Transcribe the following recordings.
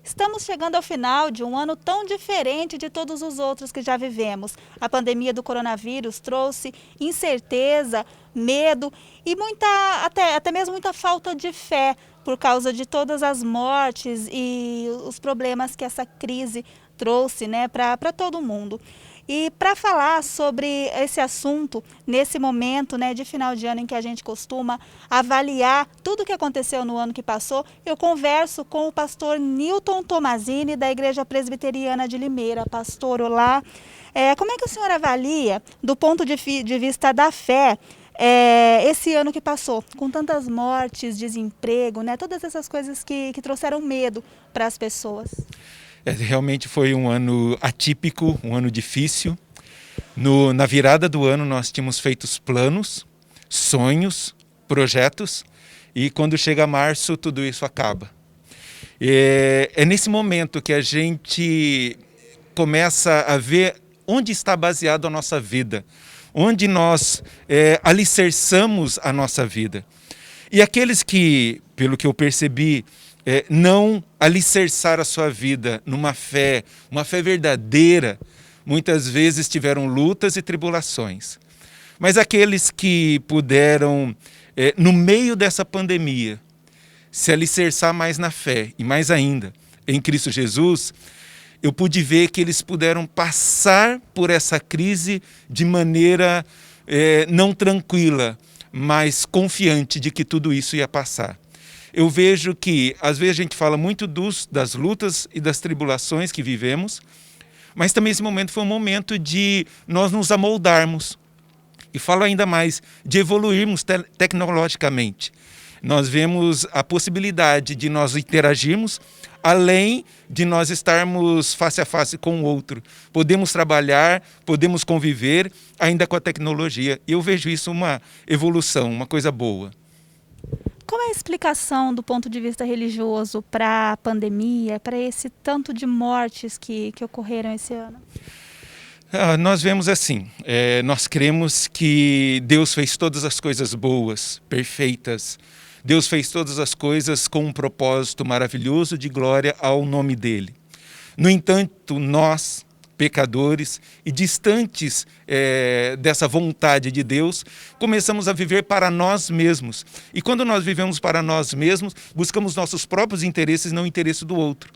Estamos chegando ao final de um ano tão diferente de todos os outros que já vivemos. A pandemia do coronavírus trouxe incerteza, medo e até mesmo muita falta de fé por causa de todas as mortes e os problemas que essa crise trouxe, né, para todo mundo. E para falar sobre esse assunto, nesse momento, né, de final de ano em que a gente costuma avaliar tudo o que aconteceu no ano que passou, eu converso com o pastor Newton Tomazini, da Igreja Presbiteriana de Limeira. Pastor, olá. Como é que o senhor avalia, do ponto de vista da fé, esse ano que passou, com tantas mortes, desemprego, né, todas essas coisas que trouxeram medo para as pessoas? Realmente foi um ano atípico, um ano difícil. Na virada do ano nós tínhamos feito planos, sonhos, projetos, e quando chega março tudo isso acaba. É nesse momento que a gente começa a ver onde está baseada a nossa vida, onde nós alicerçamos a nossa vida. E aqueles que, pelo que eu percebi, não alicerçar a sua vida numa fé, uma fé verdadeira, muitas vezes tiveram lutas e tribulações. Mas aqueles que puderam, no meio dessa pandemia, se alicerçar mais na fé e mais ainda em Cristo Jesus, eu pude ver que eles puderam passar por essa crise de maneira não tranquila, mas confiante de que tudo isso ia passar. Eu vejo que, às vezes, a gente fala muito das lutas e das tribulações que vivemos, mas também esse momento foi um momento de nós nos amoldarmos. E falo ainda mais, de evoluirmos tecnologicamente. Nós vemos a possibilidade de nós interagirmos, além de nós estarmos face a face com o outro. Podemos trabalhar, podemos conviver ainda com a tecnologia. E eu vejo isso uma evolução, uma coisa boa. Qual é a explicação do ponto de vista religioso para a pandemia, para esse tanto de mortes que ocorreram esse ano? Nós vemos assim, nós cremos que Deus fez todas as coisas boas, perfeitas. Deus fez todas as coisas com um propósito maravilhoso de glória ao nome dele. No entanto, nós, pecadores e distantes dessa vontade de Deus, começamos a viver para nós mesmos. E quando nós vivemos para nós mesmos, buscamos nossos próprios interesses e não o interesse do outro.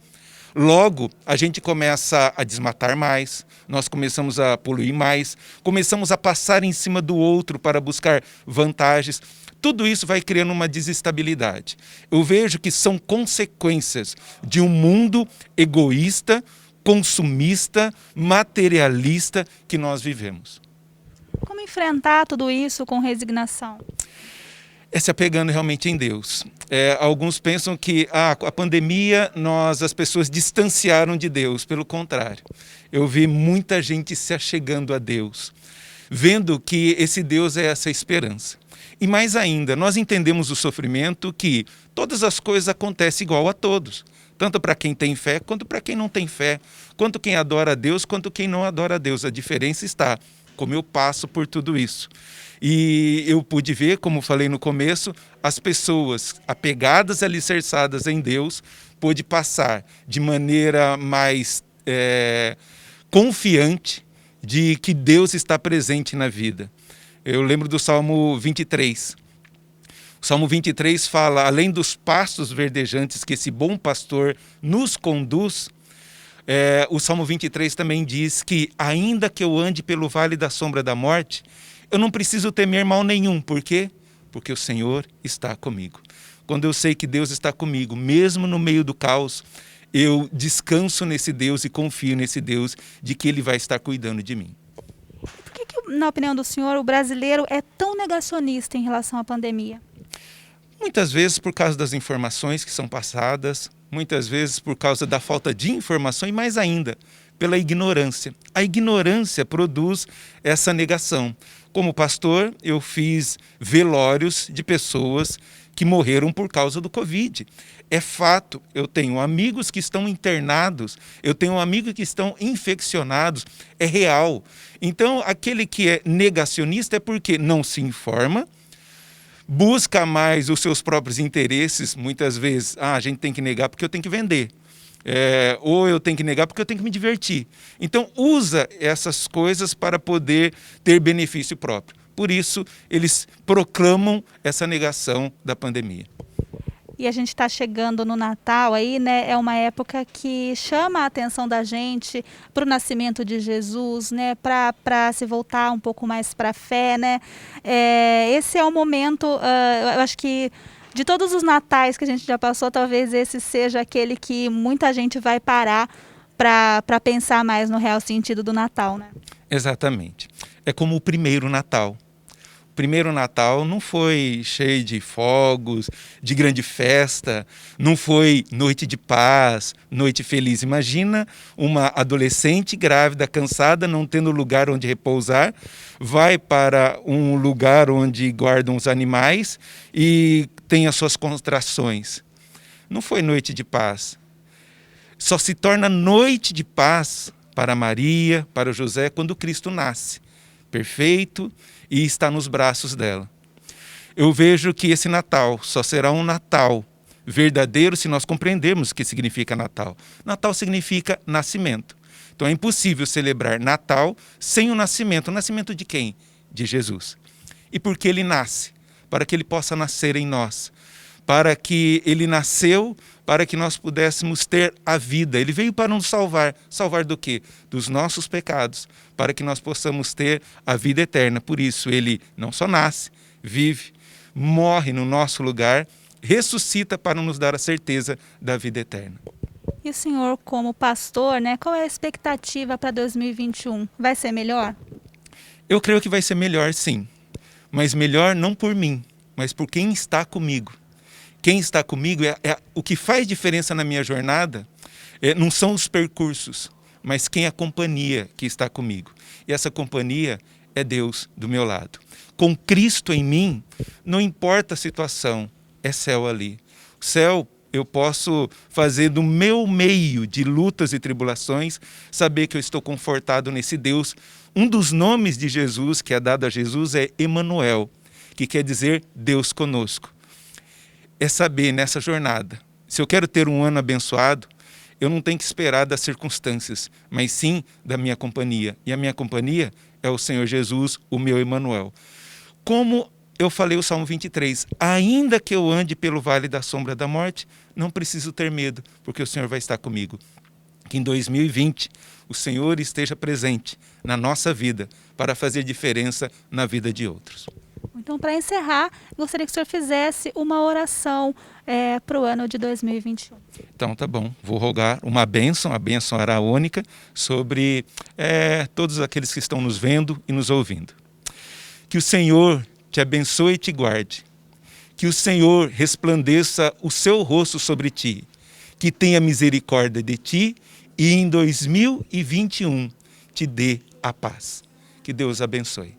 Logo, a gente começa a desmatar mais, nós começamos a poluir mais, começamos a passar em cima do outro para buscar vantagens. Tudo isso vai criando uma desestabilidade. Eu vejo que são consequências de um mundo egoísta, consumista, materialista que nós vivemos. Como enfrentar tudo isso com resignação? Se apegando realmente em Deus. Alguns pensam que a pandemia, as pessoas distanciaram de Deus. Pelo contrário, eu vi muita gente se achegando a Deus, vendo que esse Deus é essa esperança. E mais ainda, nós entendemos o sofrimento que todas as coisas acontecem igual a todos. Tanto para quem tem fé, quanto para quem não tem fé. Quanto quem adora a Deus, quanto quem não adora a Deus. A diferença está como eu passo por tudo isso. E eu pude ver, como falei no começo, as pessoas apegadas, alicerçadas em Deus, pôde passar de maneira mais confiante de que Deus está presente na vida. Eu lembro do Salmo 23. O Salmo 23 fala, além dos pastos verdejantes que esse bom pastor nos conduz, o Salmo 23 também diz que, ainda que eu ande pelo vale da sombra da morte, eu não preciso temer mal nenhum. Por quê? Porque o Senhor está comigo. Quando eu sei que Deus está comigo, mesmo no meio do caos, eu descanso nesse Deus e confio nesse Deus de que Ele vai estar cuidando de mim. Por que, na opinião do senhor, o brasileiro é tão negacionista em relação à pandemia? Muitas vezes por causa das informações que são passadas, muitas vezes por causa da falta de informação e mais ainda, pela ignorância. A ignorância produz essa negação. Como pastor, eu fiz velórios de pessoas que morreram por causa do Covid. É fato, eu tenho amigos que estão internados, eu tenho amigos que estão infeccionados, é real. Então, aquele que é negacionista é porque não se informa, busca mais os seus próprios interesses, muitas vezes, a gente tem que negar porque eu tenho que vender. ou eu tenho que negar porque eu tenho que me divertir. Então usa essas coisas para poder ter benefício próprio. Por isso eles proclamam essa negação da pandemia. E a gente está chegando no Natal aí, né? É uma época que chama a atenção da gente para o nascimento de Jesus, né? Para se voltar um pouco mais para a fé, né? Esse é o momento, eu acho que de todos os natais que a gente já passou, talvez esse seja aquele que muita gente vai parar para pensar mais no real sentido do Natal, né? Exatamente. É como o primeiro Natal. Primeiro Natal não foi cheio de fogos, de grande festa, não foi noite de paz, noite feliz. Imagina uma adolescente grávida, cansada, não tendo lugar onde repousar, vai para um lugar onde guardam os animais e tem as suas contrações. Não foi noite de paz. Só se torna noite de paz para Maria, para José, quando Cristo nasce, perfeito, e está nos braços dela. Eu vejo que esse Natal só será um Natal verdadeiro se nós compreendermos o que significa Natal. Natal significa nascimento. Então é impossível celebrar Natal sem o nascimento. O nascimento de quem? De Jesus. E por que ele nasce? Para que ele possa nascer em nós. Para que ele nasceu, para que nós pudéssemos ter a vida. Ele veio para nos salvar. Salvar do quê? Dos nossos pecados, para que nós possamos ter a vida eterna. Por isso, ele não só nasce, vive, morre no nosso lugar, ressuscita para nos dar a certeza da vida eterna. E o senhor, como pastor, né, qual é a expectativa para 2021? Vai ser melhor? Eu creio que vai ser melhor, sim. Mas melhor não por mim, mas por quem está comigo. Quem está comigo o que faz diferença na minha jornada, não são os percursos, mas quem é a companhia que está comigo. E essa companhia é Deus do meu lado. Com Cristo em mim, não importa a situação, é céu ali. O céu eu posso fazer do meu meio de lutas e tribulações, saber que eu estou confortado nesse Deus. Um dos nomes de Jesus, que é dado a Jesus, é Emanuel, que quer dizer Deus conosco. É saber nessa jornada, se eu quero ter um ano abençoado, eu não tenho que esperar das circunstâncias, mas sim da minha companhia. E a minha companhia é o Senhor Jesus, o meu Emanuel. Como eu falei o Salmo 23, ainda que eu ande pelo vale da sombra da morte, não preciso ter medo, porque o Senhor vai estar comigo. Que em 2020 o Senhor esteja presente na nossa vida para fazer diferença na vida de outros. Então, para encerrar, gostaria que o senhor fizesse uma oração para o ano de 2021. Então, tá bom. Vou rogar uma bênção, a bênção araônica, sobre todos aqueles que estão nos vendo e nos ouvindo. Que o Senhor te abençoe e te guarde. Que o Senhor resplandeça o seu rosto sobre ti. Que tenha misericórdia de ti e em 2021 te dê a paz. Que Deus abençoe.